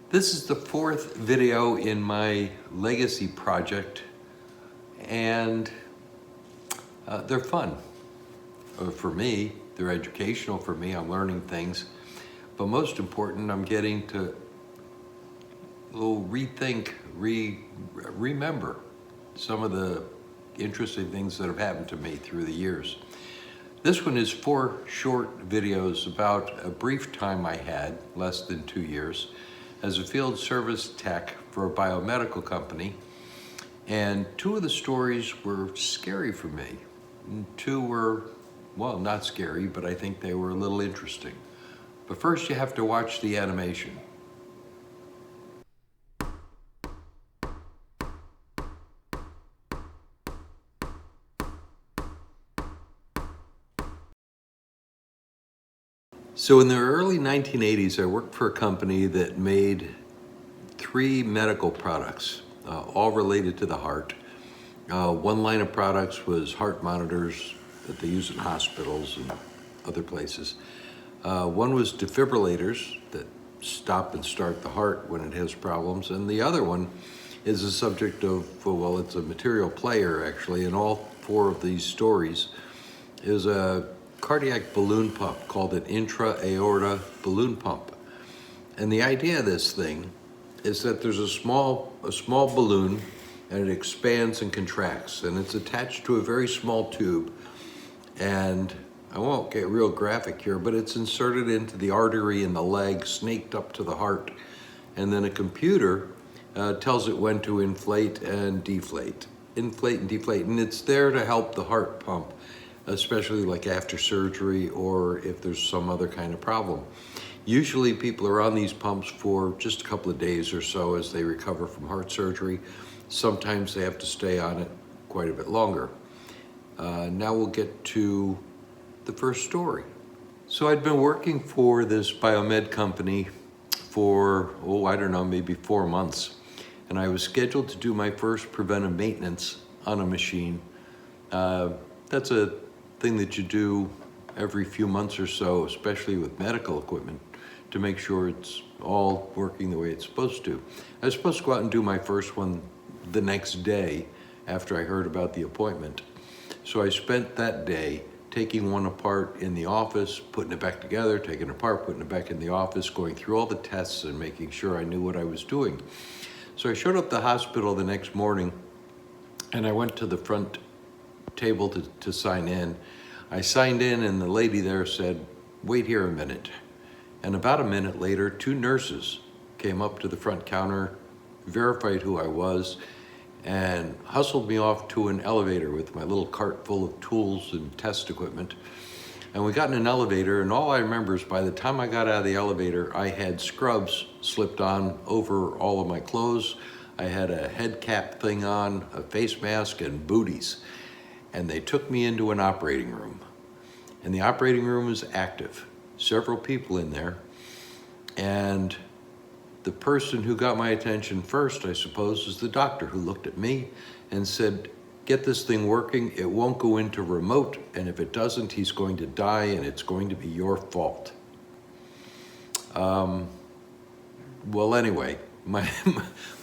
This is the fourth video in my legacy project, and they're fun. For me, they're educational for me. I'm learning things, but most important, I'm getting to rethink, remember some of the interesting things that have happened to me through the years. This one is 4 short videos about a brief time I had, less than 2 years, as a field service tech for a biomedical company. And 2 of the stories were scary for me. And 2 were, well, not scary, but I think they were a little interesting. But first you have to watch the animation. So in the early 1980s, I worked for a company that made 3 medical products, all related to the heart. One line of products was heart monitors that they use in hospitals and other places. One was defibrillators that stop and start the heart when it has problems. And the other one is a subject of, well, it's a material player actually, in all 4 of these stories is a cardiac balloon pump called an intra-aorta balloon pump. And the idea of this thing is that there's a small balloon, and it expands and contracts, and it's attached to a very small tube. And I won't get real graphic here, but it's inserted into the artery in the leg, snaked up to the heart. And then a computer tells it when to inflate and deflate. Inflate and deflate, and it's there to help the heart pump, especially like after surgery or if there's some other kind of problem. Usually people are on these pumps for just a couple of days or so as they recover from heart surgery. Sometimes they have to stay on it quite a bit longer. Now we'll get to the first story. So I'd been working for this Biomed company for, I don't know, maybe 4 months. And I was scheduled to do my first preventive maintenance on a machine. That's a thing that you do every few months or so, especially with medical equipment, to make sure it's all working the way it's supposed to. I was supposed to go out and do my first one the next day after I heard about the appointment. So I spent that day taking one apart in the office, putting it back together, taking it apart, putting it back in the office, going through all the tests and making sure I knew what I was doing. So I showed up at the hospital the next morning, and I went to the front table to sign in. I signed in, and the lady there said, "Wait here a minute." And about a minute later, 2 nurses came up to the front counter, verified who I was, and hustled me off to an elevator with my little cart full of tools and test equipment. And we got in an elevator, and all I remember is by the time I got out of the elevator, I had scrubs slipped on over all of my clothes. I had a head cap thing on, a face mask, and booties. And they took me into an operating room. And the operating room was active. Several people in there. And the person who got my attention first, I suppose, is the doctor, who looked at me and said, "Get this thing working. It won't go into remote, and if it doesn't, he's going to die, and it's going to be your fault." Well, anyway, my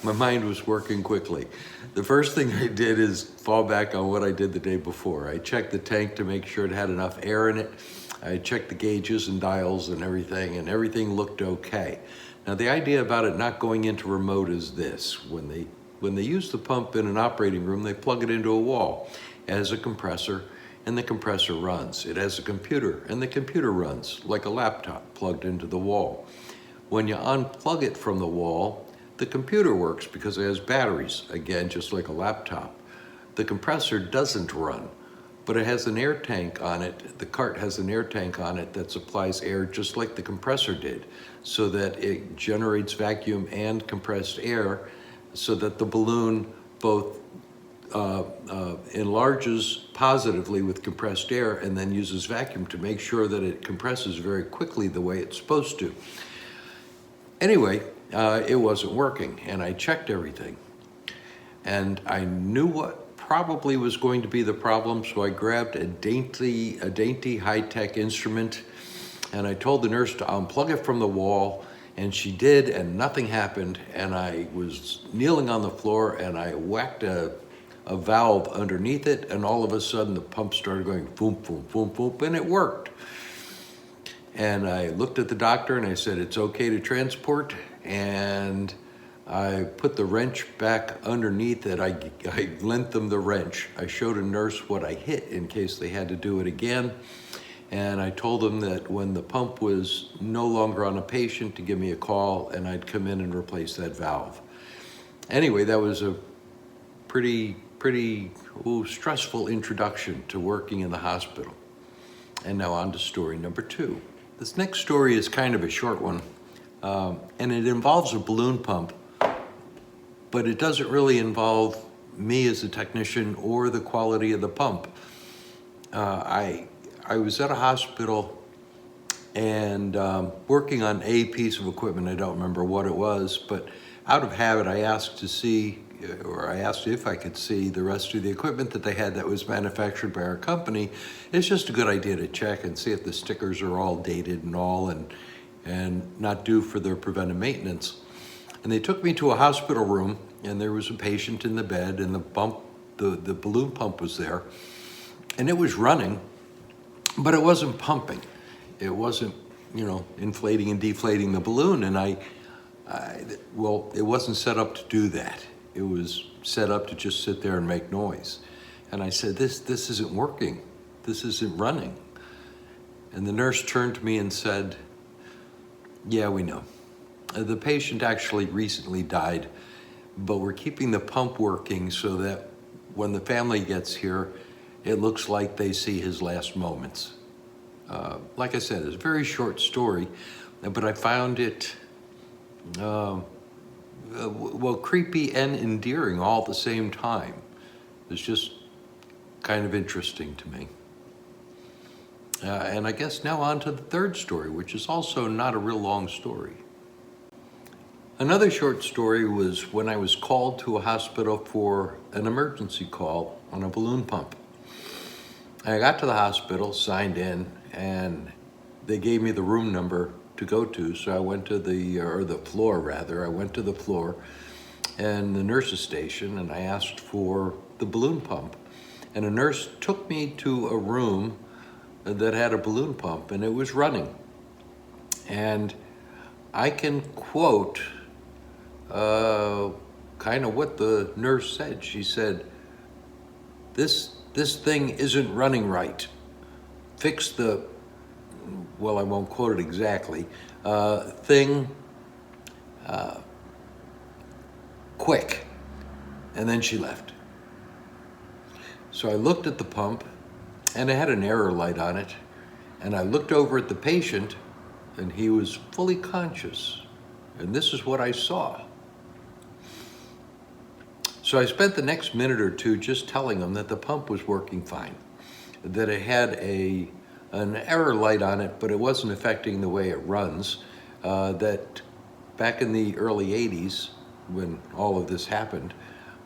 mind was working quickly. The first thing I did is fall back on what I did the day before. I checked the tank to make sure it had enough air in it. I checked the gauges and dials and everything looked okay. Now, the idea about it not going into remote is this. When they use the pump in an operating room, they plug it into a wall. It has a compressor, and the compressor runs. It has a computer, and the computer runs like a laptop plugged into the wall. When you unplug it from the wall, the computer works because it has batteries, again, just like a laptop. The compressor doesn't run, but it has an air tank on it. The cart has an air tank on it that supplies air just like the compressor did, so that it generates vacuum and compressed air so that the balloon both enlarges positively with compressed air and then uses vacuum to make sure that it compresses very quickly the way it's supposed to. Anyway, it wasn't working, and I checked everything. And I knew what probably was going to be the problem, so I grabbed a dainty high-tech instrument, and I told the nurse to unplug it from the wall And she did, and nothing happened. And I was kneeling on the floor, and I whacked a valve underneath it, and all of a sudden the pump started going boom, boom, boom, boom, and it worked. And I looked at the doctor and I said, it's okay to transport. And I put the wrench back underneath it. I lent them the wrench. I showed a nurse what I hit in case they had to do it again. And I told them that when the pump was no longer on a patient to give me a call, and I'd come in and replace that valve. Anyway, that was a pretty stressful introduction to working in the hospital. And now on to story number 2. This next story is kind of a short one, and it involves a balloon pump, but it doesn't really involve me as a technician or the quality of the pump. I was at a hospital and working on a piece of equipment. I don't remember what it was, but out of habit, I asked if I could see the rest of the equipment that they had that was manufactured by our company. It's just a good idea to check and see if the stickers are all dated and all, and not due for their preventive maintenance. And they took me to a hospital room, and there was a patient in the bed, and the balloon pump was there, and it was running, but it wasn't pumping. It wasn't, inflating and deflating the balloon, and it wasn't set up to do that. It was set up to just sit there and make noise. And I said, this isn't working. This isn't running. And the nurse turned to me and said, yeah, we know. The patient actually recently died, but we're keeping the pump working so that when the family gets here, it looks like they see his last moments. Like I said, it's a very short story, but I found it creepy and endearing all at the same time. It's just kind of interesting to me. And I guess now on to the third story, which is also not a real long story. Another short story was when I was called to a hospital for an emergency call on a balloon pump. I got to the hospital, signed in, and they gave me the room number to go to, so I went to the floor, I went to the floor and the nurse's station, and I asked for the balloon pump. And a nurse took me to a room that had a balloon pump, and it was running. And I can quote kind of what the nurse said. She said, this thing isn't running right. Fix the, well, I won't quote it exactly, thing quick. And then she left. So I looked at the pump, and it had an error light on it. And I looked over at the patient, and he was fully conscious. And this is what I saw. So I spent the next minute or two just telling him that the pump was working fine, that it had an error light on it, but it wasn't affecting the way it runs, that back in the early 80s, when all of this happened,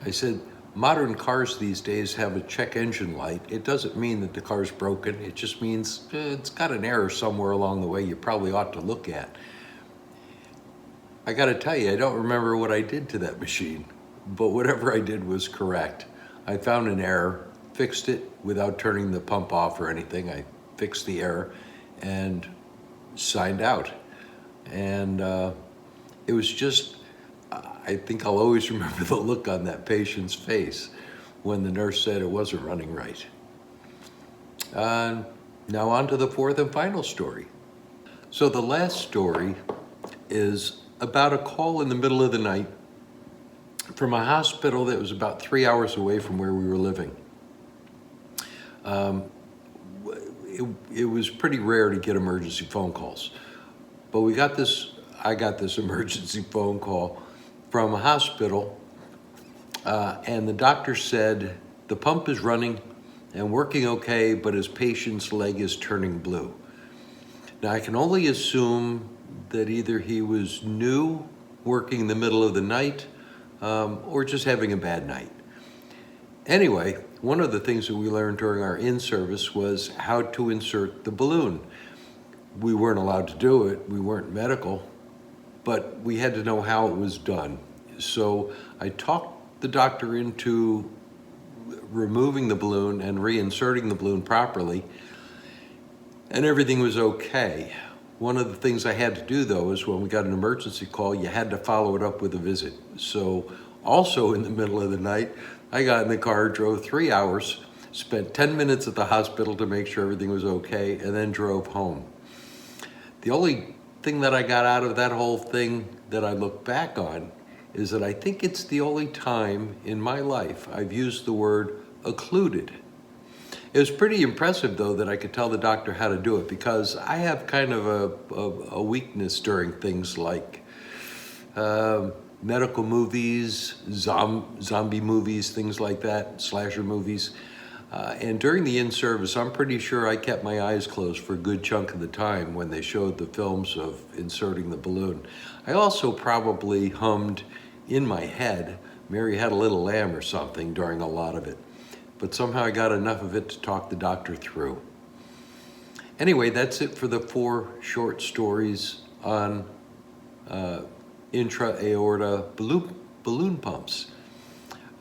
I said, modern cars these days have a check engine light. It doesn't mean that the car's broken. It just means it's got an error somewhere along the way you probably ought to look at. I gotta tell you, I don't remember what I did to that machine, but whatever I did was correct. I found an error, fixed it without turning the pump off or anything. I fixed the error and signed out. And it was just, I think I'll always remember the look on that patient's face when the nurse said it wasn't running right. Now on to the fourth and final story. So the last story is about a call in the middle of the night from a hospital that was about 3 hours away from where we were living. It was pretty rare to get emergency phone calls, but I got this emergency phone call from a hospital, and the doctor said the pump is running and working okay, but his patient's leg is turning blue. Now I can only assume that either he was new, working in the middle of the night, or just having a bad night. Anyway, one of the things that we learned during our in-service was how to insert the balloon. We weren't allowed to do it, we weren't medical, but we had to know how it was done. So I talked the doctor into removing the balloon and reinserting the balloon properly, and everything was okay. One of the things I had to do, though, is when we got an emergency call, you had to follow it up with a visit. So also in the middle of the night, I got in the car, drove 3 hours, spent 10 minutes at the hospital to make sure everything was okay, and then drove home. The only thing that I got out of that whole thing that I look back on is that I think it's the only time in my life I've used the word occluded. It was pretty impressive, though, that I could tell the doctor how to do it, because I have kind of a weakness during things like medical movies, zombie movies, things like that, slasher movies. And during the in-service, I'm pretty sure I kept my eyes closed for a good chunk of the time when they showed the films of inserting the balloon. I also probably hummed in my head, "Mary Had a Little Lamb" or something during a lot of it. But somehow I got enough of it to talk the doctor through. Anyway, that's it for the 4 short stories on intra-aorta balloon pumps.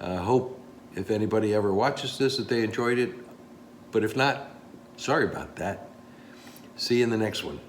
I hope if anybody ever watches this that they enjoyed it, but if not, sorry about that. See you in the next one.